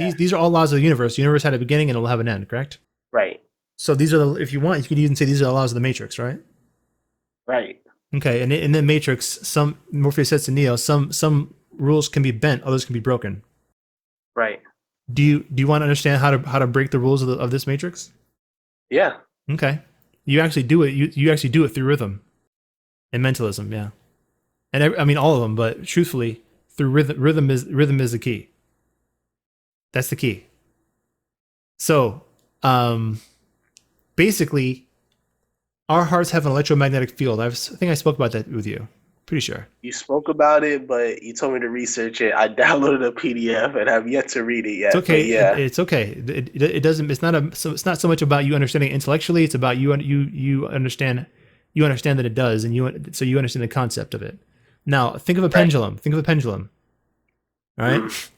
these are all laws of the universe. The universe had a beginning and it will have an end, correct? Right. So these are the, if you want, you could even say these are the laws of the matrix, right? Right. Okay, and in the matrix, some Morpheus says to Neo, some rules can be bent, others can be broken. Right. Do you want to understand how to break the rules of this matrix? Yeah. Okay, you actually do it. You actually do it through rhythm and mentalism, yeah. And I mean all of them, but truthfully, through rhythm. Rhythm is the key. That's the key. So, basically, our hearts have an electromagnetic field. I think I spoke about that with you. Pretty sure. You spoke about it, but you told me to research it. I downloaded a PDF and have yet to read it It's yet. okay. But yeah. It's okay. It doesn't. It's not so much about you understanding it intellectually. It's about you understand. You understand that it does, and you understand the concept of it. Now, think of a pendulum. Think of a pendulum. All right.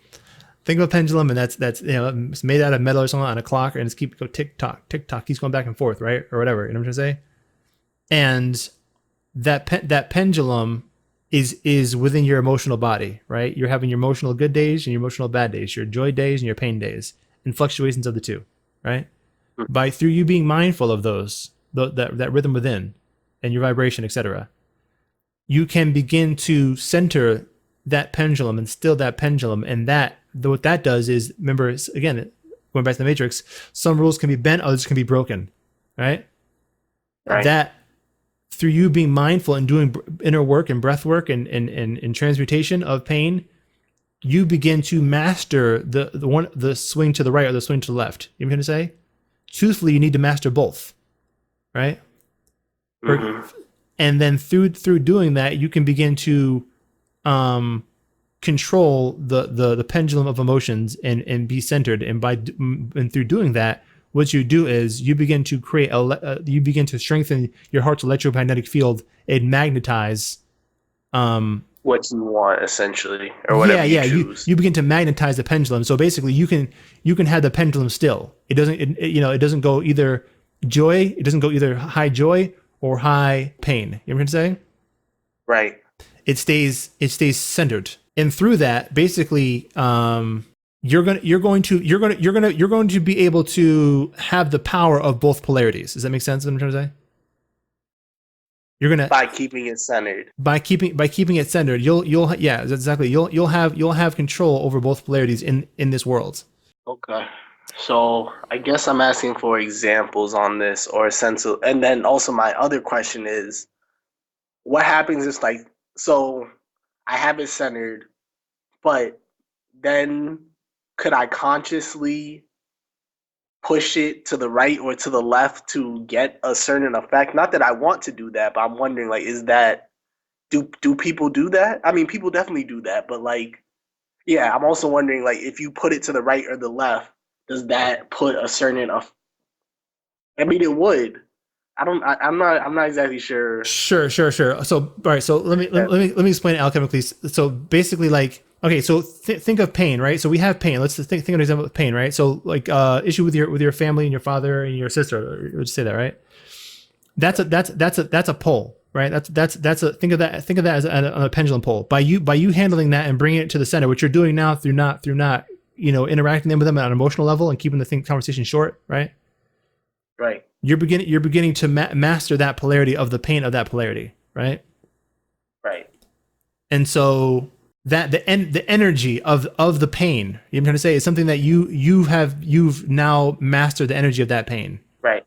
Think of a pendulum, and that's it's made out of metal or something on a clock, and it's keep go tick tock, keeps going back and forth, right, or whatever. You know what I'm trying to say? And that pendulum is within your emotional body, right? You're having your emotional good days and your emotional bad days, your joy days and your pain days, and fluctuations of the two, right? By through you being mindful of those, that rhythm within, and your vibration, etc., you can begin to center that pendulum and still that pendulum, and what that does is, remember, again, going back to the matrix, some rules can be bent, others can be broken, right? That through you being mindful and doing inner work and breath work and transmutation of pain, you begin to master the swing to the right or the swing to the left. You know what I'm going to say? Truthfully, you need to master both, right? And then through doing that, you can begin to control the pendulum of emotions and be centered. And through doing that, what you do is you begin to you begin to strengthen your heart's electromagnetic field and magnetize what you want, essentially, or whatever you choose. You begin to magnetize the pendulum. So basically, you can have the pendulum still. It doesn't go either joy. It doesn't go either high joy or high pain. You know what I'm saying? Right. It stays centered, and through that, basically, you're going to be able to have the power of both polarities. Does that make sense? What I'm trying to say? You're gonna, by keeping it centered. By keeping it centered, you'll exactly. You'll have control over both polarities in this world. Okay. So I guess I'm asking for examples on this, or a sense of, and then also my other question is, what happens is, like, so I have it centered, but then could I consciously push it to the right or to the left to get a certain effect? Not that I want to do that, but I'm wondering, like, is that, do people do that? I mean, people definitely do that, but like, yeah, I'm also wondering, like, if you put it to the right or the left, does that put a certain I mean, it would. I'm not exactly sure. Sure. So, all right. So let me explain it alchemically. So basically, like, okay. So think of pain, right? So we have pain. Let's think of an example of pain, right? So like issue with your family and your father and your sister. Let's say that, right? That's a pole, right? Think of that as a pendulum pole. By you handling that and bringing it to the center, which you're doing now through not interacting with them at an emotional level and keeping the conversation short, right? Right. You're beginning to master that polarity of the pain of that polarity, right? Right. And so that the energy of the pain, I'm trying to say, is something that you've now mastered the energy of that pain. Right.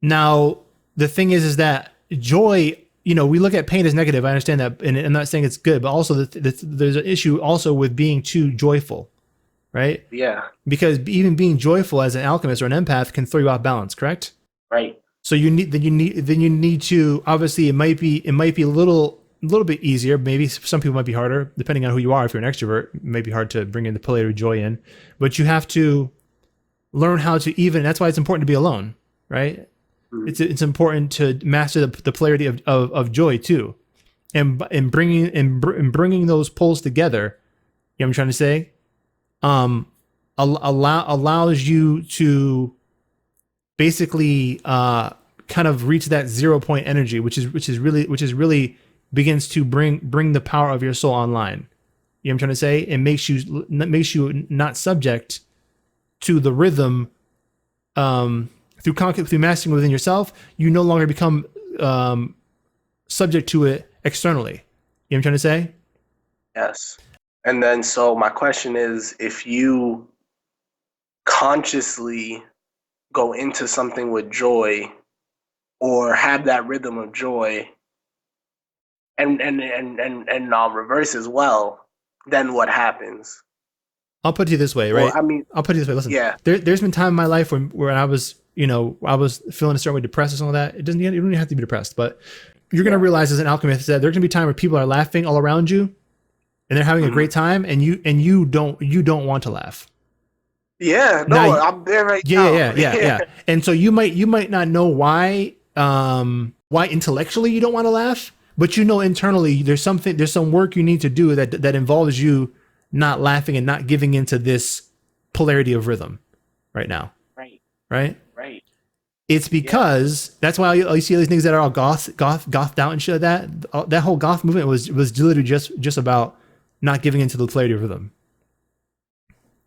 Now the thing is that joy, we look at pain as negative. I understand that, and I'm not saying it's good, but also there's an issue also with being too joyful. Right? Yeah. Because even being joyful as an alchemist or an empath can throw you off balance, correct? Right. So you need to, obviously it might be a little bit easier. Maybe some people might be harder, depending on who you are. If you're an extrovert, it may be hard to bring in the polarity of joy in. But you have to learn how to that's why it's important to be alone, right? Mm-hmm. It's important to master the polarity of joy too. And bringing those poles together, you know what I'm trying to say? Allows you to basically kind of reach that 0 point energy, which is really begins to bring the power of your soul online. You know what I'm trying to say? It makes you not subject to the rhythm. Through mastering within yourself, you no longer become subject to it externally. You know what I'm trying to say? Yes. And then, so my question is, if you consciously go into something with joy or have that rhythm of joy and reverse as well, then what happens? I'll put it to you this way, Well, right? I mean, I'll put it this way. Listen, yeah. there's been time in my life where I was, I was feeling a certain way, depressed or something like that. You don't even have to be depressed, but you're going to realize as an alchemist that there's going to be time where people are laughing all around you and they're having a great time, and you don't want to laugh. Yeah, no, I'm there right now. Yeah. And so you might not know why intellectually you don't want to laugh, but internally there's some work you need to do that involves you not laughing and not giving into this polarity of rhythm right now. Right. It's because that's why you see all these things that are all gothed out and shit like that. That whole goth movement was literally just about not giving into the polarity of rhythm.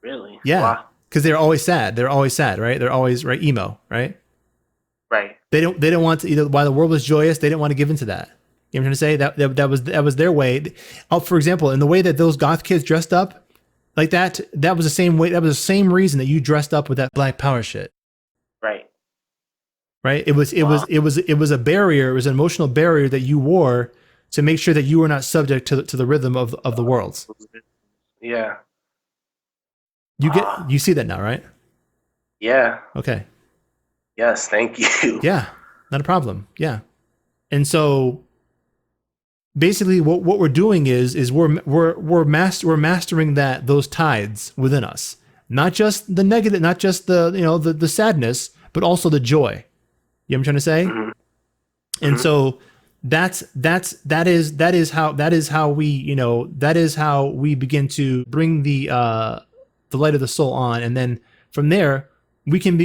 Really? Yeah. Wow. Because they're always sad. They're always sad, right? They're always emo, right? Right. They don't want to, either while the world was joyous, they didn't want to give into that. You know what I'm trying to say? That was their way. For example, in the way that those goth kids dressed up like that was the same way. That was the same reason that you dressed up with that Black Power shit. Right. It was a barrier. It was an emotional barrier that you wore to make sure that you were not subject to the rhythm of the world. Yeah. You see that now, right? Yeah. Okay. Yes, thank you. Yeah, not a problem. Yeah. And so basically what we're doing is we're mastering those tides within us. Not just the negative, not just the sadness, but also the joy. You know what I'm trying to say? Mm-hmm. And so that is how we begin to bring the light of the soul on, and then from there we can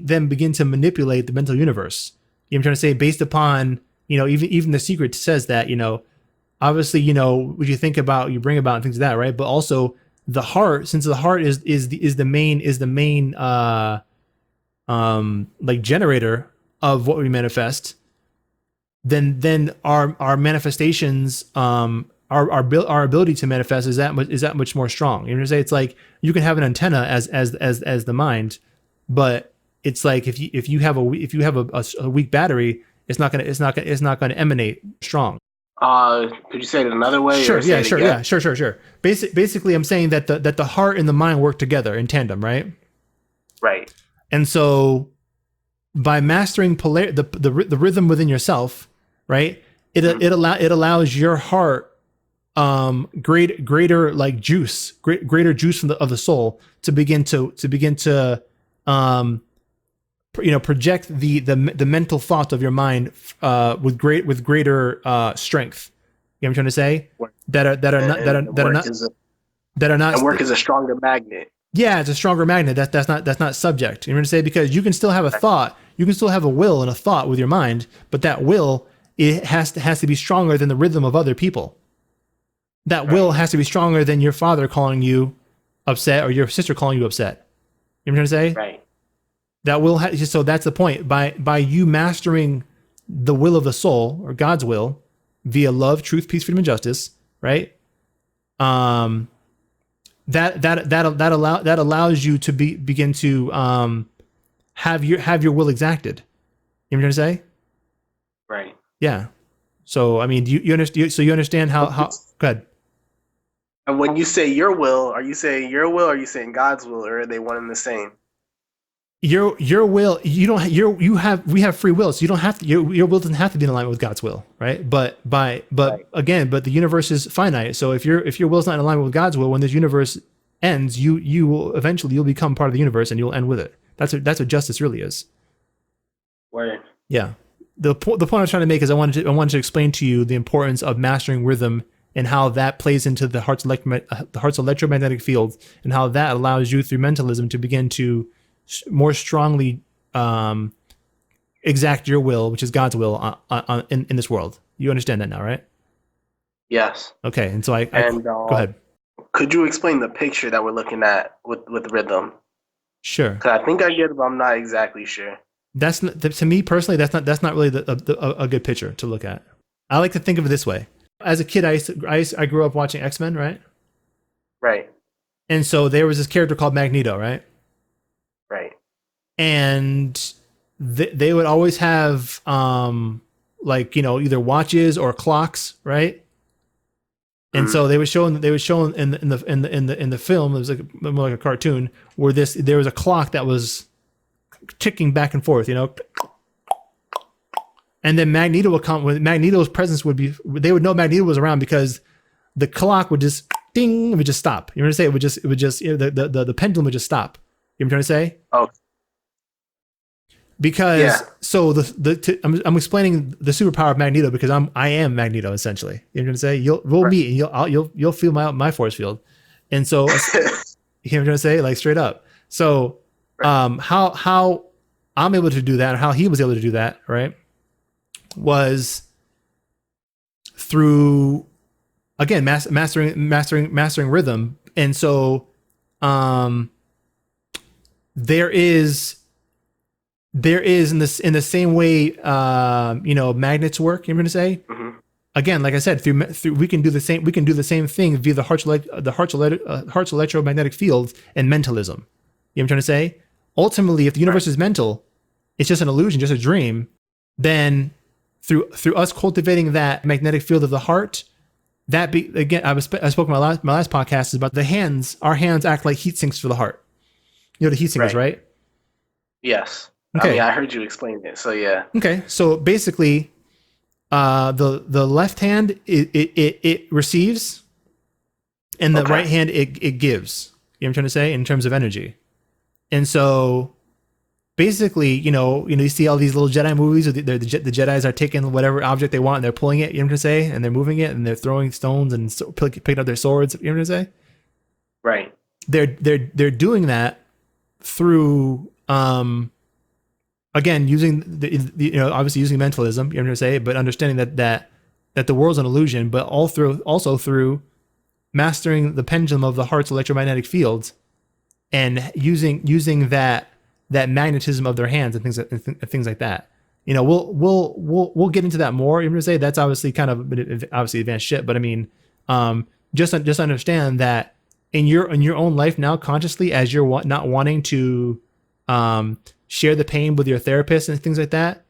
then begin to manipulate the mental universe. You know what I'm trying to say? Based upon even the secret says that obviously what you think about, you bring about, and things like that, right? But also the heart, since the heart is the main like generator of what we manifest, then our manifestations, our ability to manifest is that much more strong. You know what I'm saying? It's like you can have an antenna as the mind, but it's like if you have a weak battery, it's not gonna emanate strong. Could you say it another way? Sure. Sure. Basically, I'm saying that the heart and the mind work together in tandem, right? Right. And so by mastering the rhythm within yourself, right? It allows your heart greater like juice, greater juice of the soul to begin to project the mental thought of your mind with greater strength. You know what I'm trying to say? That are not and work as a stronger magnet. Yeah, it's a stronger magnet. That's not subject. You know what I'm saying? Because you can still have a thought, you can still have a will and a thought with your mind, but that will, it has to be stronger than the rhythm of other people. That will has to be stronger than your father calling you upset or your sister calling you upset. You know what I'm trying to say? Right. That will so that's the point. By you mastering the will of the soul or God's will via love, truth, peace, freedom, and justice, right? That allows you to begin to have your will exacted. You know what I'm trying to say? Right. Yeah. So I mean, you understand? So you understand how? Go ahead. And when you say your will, are you saying your will, or are you saying God's will, or are they one and the same? Your will, we have free will, so you don't have to, your will doesn't have to be in alignment with God's will, right? But again, the universe is finite. So if your will's not in alignment with God's will, when this universe ends, you will eventually, you'll become part of the universe and you'll end with it. That's what justice really is. Word. Yeah. The point I was trying to make is I wanted to explain to you the importance of mastering rhythm and how that plays into the heart's electromagnetic field, and how that allows you through mentalism to begin to more strongly exact your will, which is God's will, in this world. You understand that now, right? Yes. Okay, and so go ahead. could you explain the picture that we're looking at with rhythm? Sure. Because I think I get it, but I'm not exactly sure. That's not, to me personally, that's not really a good picture to look at. I like to think of it this way. As a kid, I grew up watching X-Men, right? Right. And so there was this character called Magneto, right? Right. And they would always have like, you know, either watches or clocks, right? And so they would show in the film, it was like more like a cartoon, where there was a clock that was ticking back and forth, you know. And then Magneto would come, with Magneto's presence would be, they would know Magneto was around because the clock would just ding, it would just stop. You know what I'm saying? It would just, you know, the pendulum would just stop. You know what I'm trying to say? Oh. Because so I'm explaining the superpower of Magneto because I am Magneto essentially. You know what I'm saying? We'll meet and you'll feel my force field, and so you know what I'm trying to say, like straight up. So how I'm able to do that, or how he was able to do that, right, was through again mastering rhythm, and so there is in the same way you know, magnets work. You know what I'm say? Mm-hmm. Again, like I said, through we can do the same thing via the Hertz electromagnetic fields and mentalism. You know what I'm trying to say? Ultimately, if the universe is mental, it's just an illusion, just a dream. Then through us cultivating that magnetic field of the heart, again, I spoke in my last podcast is about the hands. Our hands act like heat sinks for the heart. You know what a heat sink is, right? Yes. Okay. I mean, I heard you explain it, so yeah. Okay, so basically, the left hand it receives, and the right hand it gives. You know what I'm trying to say in terms of energy, and so basically, you know, you see all these little Jedi movies where the Jedis are taking whatever object they want and they're pulling it. You know what I'm trying to say, and they're moving it and they're throwing stones and picking up their swords. You know what I'm trying to say? Right. They're doing that through again, using the you know, obviously using mentalism, you know what I'm trying to say, but understanding that the world's an illusion, but also through mastering the pendulum of the heart's electromagnetic fields and using that magnetism of their hands and things like that. You know, we'll get into that more. You know what I'm saying? That's obviously kind of obviously advanced shit, but I mean, just understand that in your own life now, consciously, as you're not wanting to share the pain with your therapist and things like that,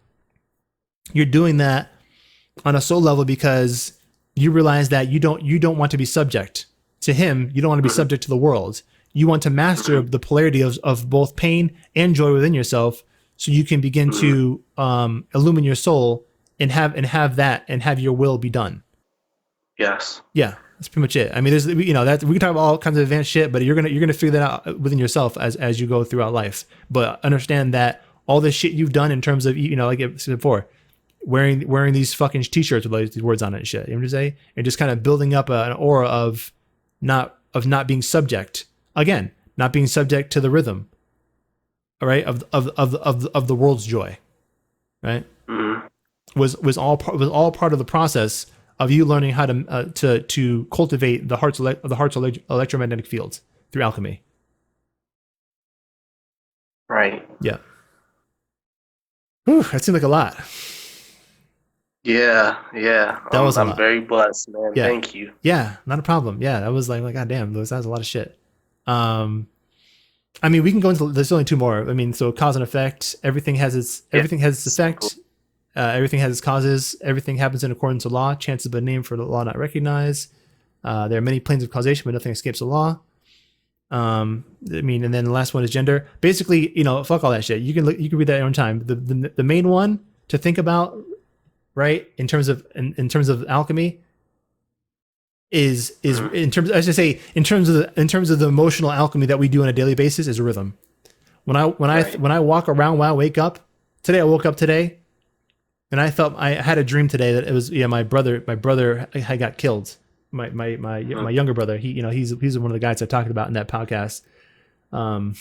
you're doing that on a soul level because you realize that you don't want to be subject to him. You don't want to be subject to the world. You want to master the polarity of both pain and joy within yourself, so you can begin to illumine your soul and have your will be done. Yes. Yeah, that's pretty much it. I mean, there's, you know, that we can talk about all kinds of advanced shit, but you're gonna figure that out within yourself as you go throughout life. But understand that all this shit you've done in terms of, you know, like I said before, wearing these fucking t-shirts with these words on it and shit. You know what I'm saying? And just kind of building up an aura of not being subject. Again, not being subject to the rhythm. All right, of the world's joy. Right? Mm-hmm. Was all part of the process of you learning how to cultivate the heart's electromagnetic fields through alchemy. Right. Yeah. Whew, that seemed like a lot. Yeah. That was a lot. I'm very blessed, man. Yeah. Thank you. Yeah, not a problem. Yeah, that was like God damn, that was a lot of shit. I mean, we can go into. There's only two more. I mean, so cause and effect. Everything has its effect. Everything has its causes. Everything happens in accordance to law. Chances but name for the law not recognized. There are many planes of causation, but nothing escapes the law. I mean, and then the last one is gender. Basically, you know, fuck all that shit. You can read that at your own time. The main one to think about, right, in terms of alchemy, is in terms, I should say, in terms of the emotional alchemy that we do on a daily basis, is rhythm. When I walk around, when I wake up today, I woke up today, and I felt I had a dream today that it was my brother had got killed. My younger brother. He's one of the guys I talked about in that podcast. My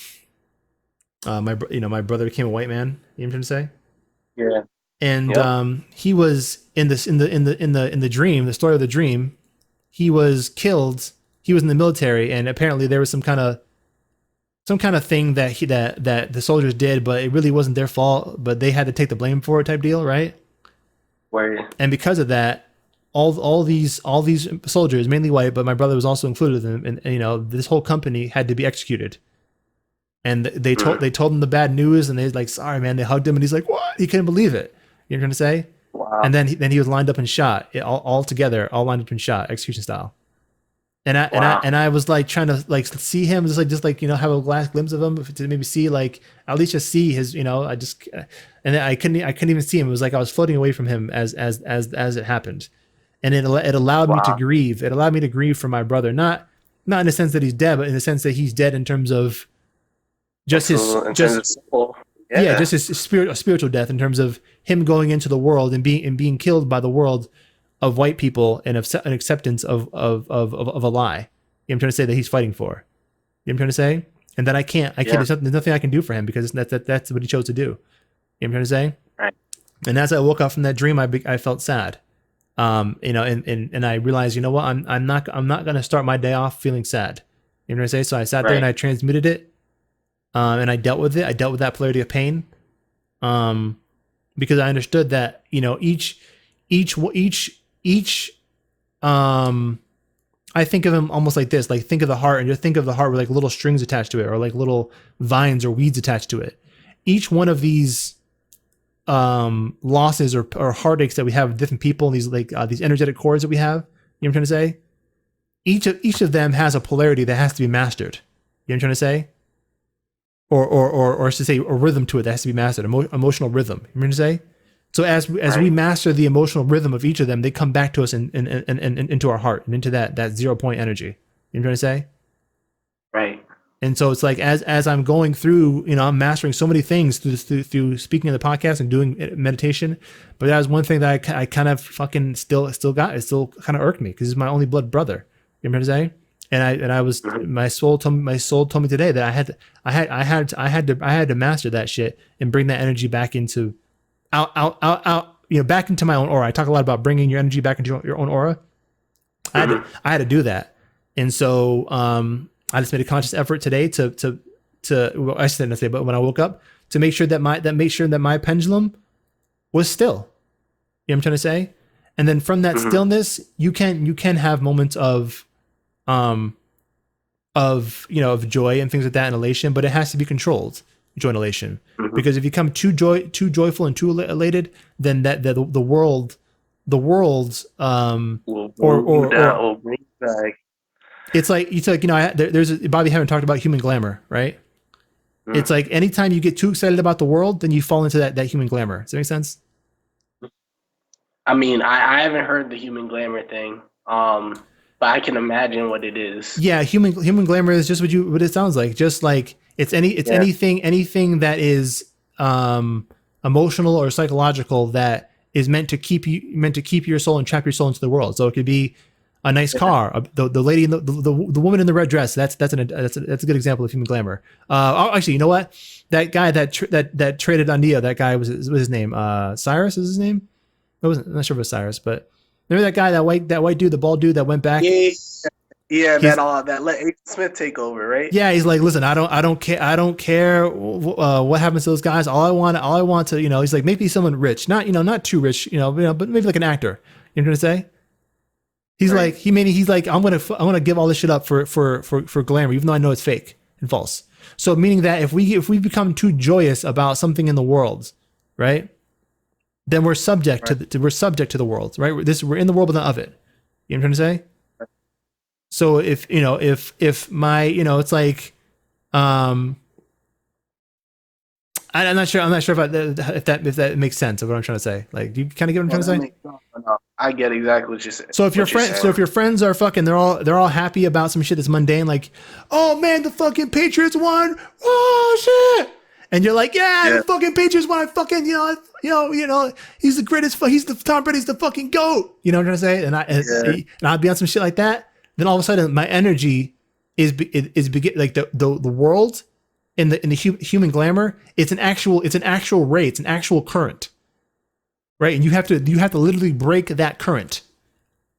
brother became a white man. You know what I'm trying to say? Yeah. And he was in the dream, the story of the dream. He was killed he was in the military, and apparently there was some kind of thing that that the soldiers did, but it really wasn't their fault, but they had to take the blame for it, type deal, right? Where? And because of that, all these soldiers, mainly white, but my brother was also included in them, and you know, this whole company had to be executed. And they told him the bad news, and they was like, sorry man, they hugged him, and he's like, what? He couldn't believe it. You know what I'm trying to say? Wow. And then he was lined up and shot, all together, all lined up and shot, execution style. And I was like trying to like see him, just like you know, have a last glimpse of him to maybe see, like at least just see his, you know, and then I couldn't even see him. It was like I was floating away from him as it happened, and it allowed me to grieve. It allowed me to grieve for my brother, not in the sense that he's dead, but in the sense that he's dead in terms of just his spiritual death, in terms of him going into the world and being killed by the world of white people, and an acceptance of a lie. You know what I'm trying to say, that he's fighting for. You know what I'm trying to say? And that I can't, there's nothing I can do for him, because that's what he chose to do. You know what I'm trying to say? Right. And as I woke up from that dream, I felt sad. You know, and I realized, you know what, I'm not going to start my day off feeling sad. You know what I'm trying to say? So I sat there and I transmuted it. And I dealt with it. I dealt with that polarity of pain. Because I understood that, you know, each I think of them almost like this, like think of the heart, and just think of the heart with like little strings attached to it, or like little vines or weeds attached to it. Each one of these losses or heartaches that we have with different people, and these energetic cords that we have, you know what I'm trying to say? Each of them has a polarity that has to be mastered. You know what I'm trying to say? Or to say a rhythm to it that has to be mastered, emotional rhythm. You know what I'm trying to say? So as we master the emotional rhythm of each of them, they come back to us and into our heart and into that 0 point energy. You know what I'm trying to say? Right. And so it's like as I'm going through, you know, I'm mastering so many things through speaking on the podcast and doing meditation. But that was one thing that I kind of fucking still got. It still kind of irked me, because he's my only blood brother. You know what I'm trying to say? And I was, my soul told me today that I had to master that shit and bring that energy back into out, you know, back into my own aura. I talk a lot about bringing your energy back into your own aura. I had to do that. And so, I just made a conscious effort today to well, I shouldn't say, but when I woke up, to make sure that my pendulum was still. You know what I'm trying to say? And then from that stillness, you can have moments of joy and things like that, and elation, but it has to be controlled. Joy and elation, because if you become too joyful and too elated, then the world it's like you know, there's Bobby haven't talked about human glamour, right? It's like anytime you get too excited about the world, then you fall into that human glamour. Does that make sense? I mean, I haven't heard the human glamour thing, but I can imagine what it is. Yeah, human glamour is just what it sounds like. Just like anything that is emotional or psychological that is meant to keep your soul and trap your soul into the world. So it could be a nice car, the lady in the woman in the red dress. That's a good example of human glamour. Actually, you know what? That guy that traded on Neo, that guy was his name. Cyrus is his name. I'm not sure if it was Cyrus, but remember that guy, that white dude, the bald dude that went back. Yeah, that let Agent Smith take over, right? Yeah, he's like, listen, I don't care what happens to those guys. All I want to, you know, he's like, maybe someone rich, not too rich, but maybe like an actor. You know what I'm trying to say? He's right. He's like, I'm gonna give all this shit up for glamour, even though I know it's fake and false. So meaning that if we become too joyous about something in the world, right, then we're subject to the world, right? We're in the world, but not of it. You know what I'm trying to say? So if my, it's like, I'm not sure if that makes sense of what I'm trying to say. Like, do you kind of get what I'm trying to say? No, I get exactly what you're saying. So if your friends are fucking, they're all happy about some shit that's mundane, like, oh man, the fucking Patriots won. Oh shit. And you're like, yeah, the fucking Patriots won. I fucking, he's the greatest. He's the Tom Brady's the fucking GOAT. You know what I'm trying to say? And I'd be on some shit like that. Then all of a sudden, my energy is like the world in the human glamour. It's an actual ray. It's an actual current, right? And you have to literally break that current.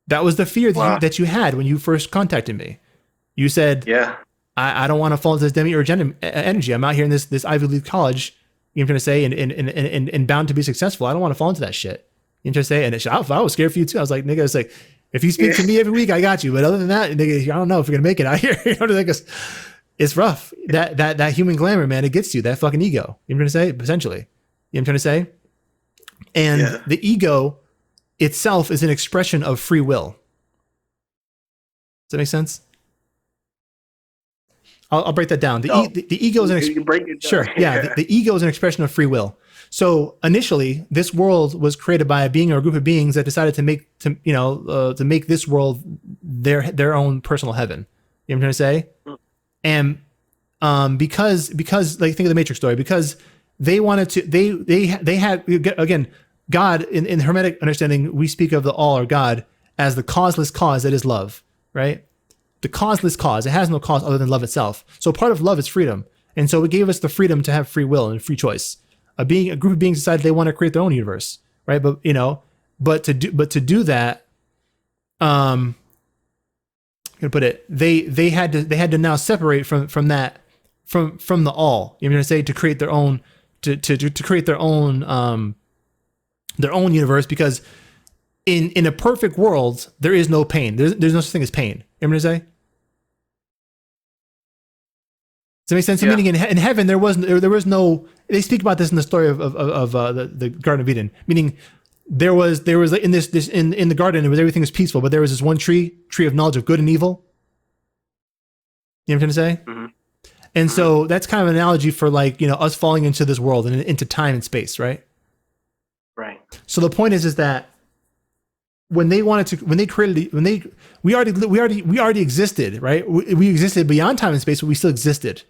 That was the fear that you had when you first contacted me. You said, Yeah. I don't want to fall into this demiurge energy. I'm out here in this Ivy League college, you know what I'm trying to say, and bound to be successful. I don't want to fall into that shit. You know what I'm trying to say? And I was scared for you too. I was like, nigga, it's like, if you speak to me every week, I got you. But other than that, nigga, I don't know if you're gonna make it out here. You know, like it's rough. That human glamour, man, it gets you. That fucking ego. You know what I'm trying to say? Essentially. You know what I'm trying to say? And the ego itself is an expression of free will. Does that make sense? I'll break that down. The ego is an sure. Yeah, the ego is an expression of free will. So initially, this world was created by a being or a group of beings that decided to make this world their own personal heaven. You know what I'm trying to say? And because like think of the Matrix story, because they wanted to they had, again, God in Hermetic understanding, we speak of the all or God as the causeless cause that is love, right? The causeless cause. It has no cause other than love itself. So part of love is freedom. And so it gave us the freedom to have free will and free choice. A group of beings decided they want to create their own universe, right? But to do that, I'm gonna put it, they had to now separate from the all. You know what I'm gonna say, to create their own to create their own universe, because in a perfect world there is no pain. There's no such thing as pain. You know what I'm gonna say? Does that make sense? Yeah. Meaning in heaven there was no. They speak about this in the story of the Garden of Eden. Meaning there was in this in the garden, everything was peaceful, but there was this one tree of knowledge of good and evil. You know what I'm trying to say? Mm-hmm. And so that's kind of an analogy for us falling into this world and into time and space, right? Right. So the point is that we already existed, right? We existed beyond time and space, but we still existed.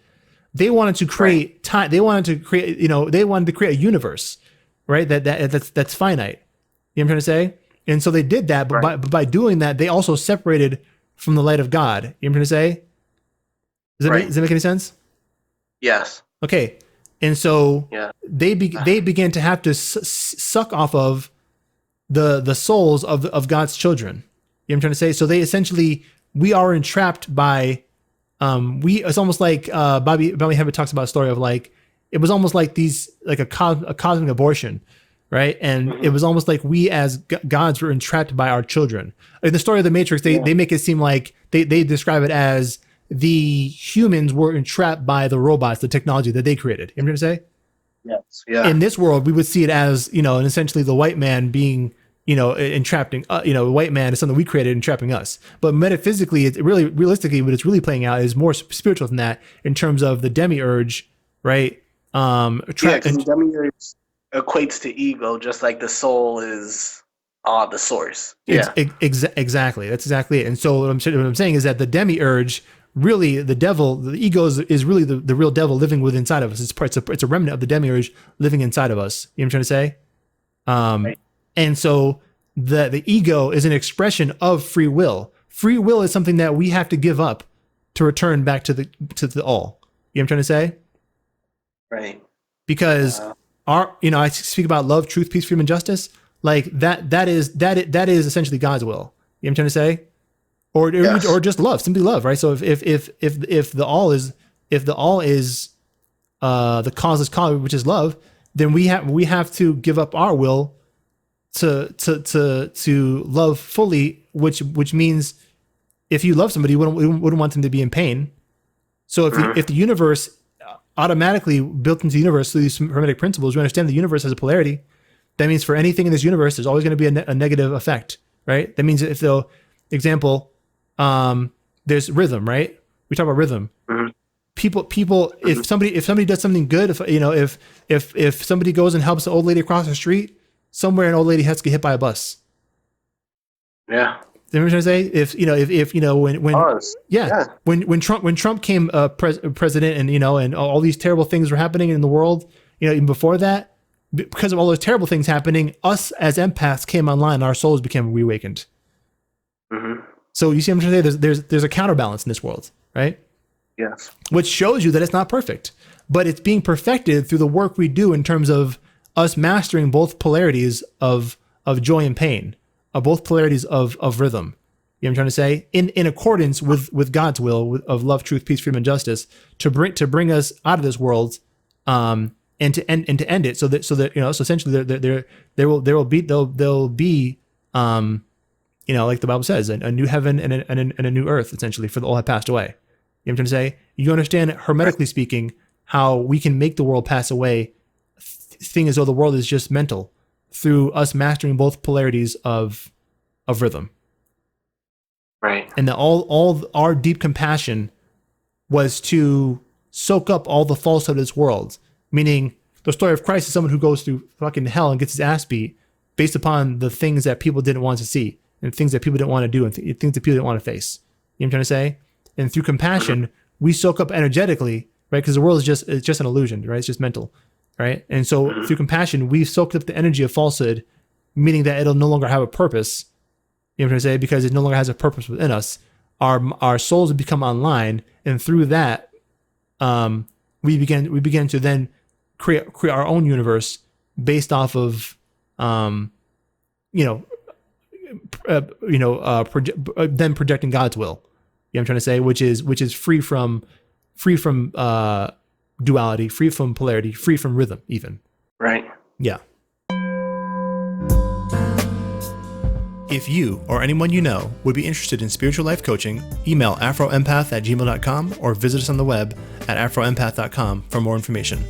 They wanted to create time. They wanted to create, they wanted to create a universe, right? That's finite. You know what I'm trying to say? And so they did that, but by doing that, they also separated from the light of God. You know what I'm trying to say? Does that make any sense? Yes. Okay. And so they began to have to suck off of the souls of God's children. You know what I'm trying to say? So they essentially, we are entrapped by, it's almost like, Bobby Hebbett talks about a story of it was almost like a cosmic abortion, right? And it was almost like we as gods were entrapped by our children. In the story of the Matrix, they make it seem like they describe it as the humans were entrapped by the robots, the technology that they created. You know what I'm trying to say? Yes. Yeah. In this world, we would see it as, and essentially the white man being, entrapping, the white man is something we created entrapping us. But metaphysically, realistically, what it's really playing out is more spiritual than that in terms of the demiurge, right? Because the demiurge equates to ego, just like the soul is the source. Yeah. Exactly. That's exactly it. And so what I'm saying is that the demiurge, really, the devil, the ego is really the real devil living within inside of us. It's a remnant of the demiurge living inside of us. You know what I'm trying to say? Right. And so the ego is an expression of free will. Free will is something that we have to give up to return back to the all. You know what I'm trying to say? Right. Because I speak about love, truth, peace, freedom, and justice. Like that is essentially God's will. You know what I'm trying to say? Or just love, simply love, right? So if the all is the causeless cause, which is love, then we have to give up our will to love fully, which means if you love somebody, you wouldn't want them to be in pain. So if the universe automatically built into the universe through these Hermetic principles, you understand the universe has a polarity. That means for anything in this universe, there's always going to be a negative effect, right? That means if the example, there's rhythm, right? We talk about rhythm. Mm-hmm. People, if somebody does something good, if somebody goes and helps an old lady across the street, somewhere an old lady has to get hit by a bus. Yeah. You know what I'm trying to say? When Trump came president, and all these terrible things were happening in the world, even before that, because of all those terrible things happening, us as empaths came online, our souls became reawakened. Mm-hmm. So you see what I'm trying to say? There's a counterbalance in this world, right? Yes. Which shows you that it's not perfect, but it's being perfected through the work we do in terms of us mastering both polarities of joy and pain, both polarities of rhythm. You know what You know what I'm trying to say? In accordance with God's will of love, truth, peace, freedom, and justice to bring us out of this world, and to end it, so that so essentially there'll be like the Bible says, a new heaven and a new earth, essentially, for the old have passed away. You know what I'm trying to say? You understand, hermetically speaking, how we can make the world pass away, thing as though the world is just mental, through us mastering both polarities of rhythm. Right. And that all our deep compassion was to soak up all the falsehood of this world. Meaning, the story of Christ is someone who goes through fucking hell and gets his ass beat based upon the things that people didn't want to see, and things that people didn't want to do, and things that people didn't want to face. You know what I'm trying to say? And through compassion, we soak up energetically, right? Because the world is just an illusion, right? It's just mental, right? And so through compassion, we've soaked up the energy of falsehood, meaning that it'll no longer have a purpose. You know what I'm trying to say? Because it no longer has a purpose within us. Our souls have become online, and through that, we began to then create our own universe based off of, then projecting God's will. You know what I'm trying to say? Which is free from duality, free from polarity, free from rhythm, even. Right. Yeah. If you or anyone you know would be interested in spiritual life coaching, email afroempath@gmail.com or visit us on the web at afroempath.com for more information.